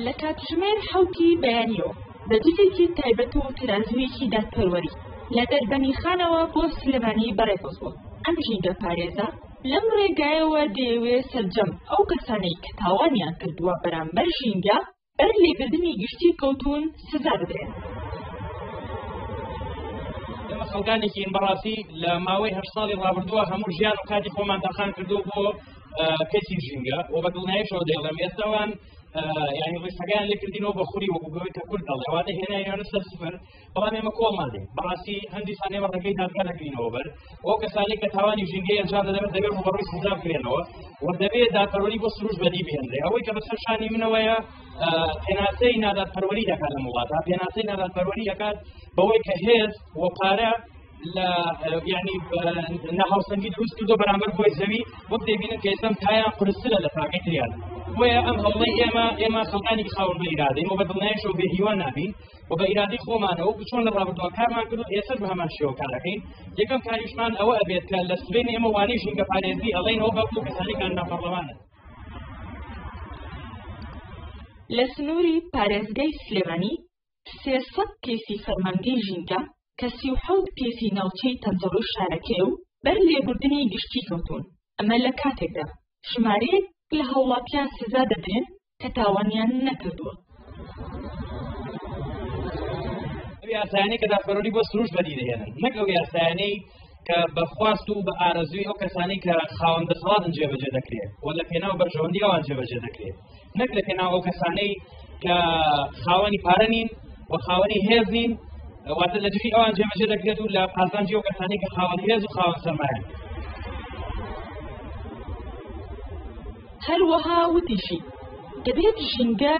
لە کاتژمێر 7 بەیانیەوە بە جلێکی تایبەت و ترازویەکی دادپەروەری لە دەربەنیخانەوە بۆ سلێمانی بەڕێوەز بوو. ئەم ژینگە پارێزە لەم ڕێگایەوە دەیەوێت سەرجەم ئەو کەسانەی کە تاوانیان کردووە بەرامبەر ژینگە بەر لێبردنی گشتی کەوتون سزا بدرێن. ئێمە خەڵکانێکین بەڕاستی لە ماوەی 8 ساڵی ڕابردووە هەموو ژیان و کاتی خۆمان دەخان کردو بۆ کەسی ژینگە و بە دڵنیاییشەوە دەیڵێم ئێستاوان یعنی ڕێسەکان لێکردینەوە بە خوری وەکو بەوەی کە کورد دەڵێ ئەوانە هێنایانە سەر سفر بەڵام ئێمە کۆڵمان دێ بەڕاستی هەندی سان ئێمە ڕێگەی دادگا دەکەینەوە بەر ئەو کەسانی کە تاوانی ژینگەی ئەنجام دەدەن دەبێت ڕوبەڕووی سزا بکرێنەوە و دەبێت دادپەروەری بۆ سروش بەدی بهێنرێ ئەوەی کە بەسەر شانی منەوەیە پێناسەی نادادپەروەری دەکات لە وڵاتە پێناسەی نادادپەروەری دەکات بەوەی کە هێز و پارە لا يعني نهاوسنگی دروست کردو بەرامبەر بۆی زەوی وەک دەبینن کە ئێستام تایان قورسترە لە تاقەی تریان بۆیە ئەم هەوڵەی ئێمە خەڵکانی خاوەن بە ئیرادەین و بە دڵنیاییشەوە بێهیوان نابین و بە ئیرادەی خۆمانەوە چۆن لە ڕابردووە کارمان کردو ئێستا بە هەمان شێوە کار دەکەین. یەکەم کاریشمان ئەوە ئەبێت کە لە سبەین ئێمە وانەی ژینگە پارێزی ئەڵێنەوە بە بوو کەسانی کە ناپەرلەمانن. لە سنووری پارێزگای سلێمانی 300 کێسی فەرمانگەی ژینگە کە 37 پێسی ناوچەی تەنزەڵ و شارەکێ و بەر لێبوردنی گشتی کەوتون. ئەمە لە کاتێکدا ژمارەیەک لە هەوڵاتیان سزا دەدرێن کە تاوانیان نەکردووە. ئەو یاسایانەی کە دادپەروەری بۆ سروش بەدی دەهێنن نەک ئەو یاسایانەی کە بەخواست و بە ئارەزووی ئەو کەسانەی کە خاوەن دەسەڵاتن جێبەجێ دەکرێت و لە پێناو بەرژەوەندی ئەوان جێبەجێ دەکرێت نەک لە پێناو ئەو کەسانەی کە خاوەنی پارە نین و خاوەنی هێز نین واتە لە دژی ئەوان جێبەجێ دەکرێت و لە قازانجی ئەو کەسانەی کە خاوەن هێز و خاوەن سەرمایەن. هەروەها وتیشی دەبێت ژینگە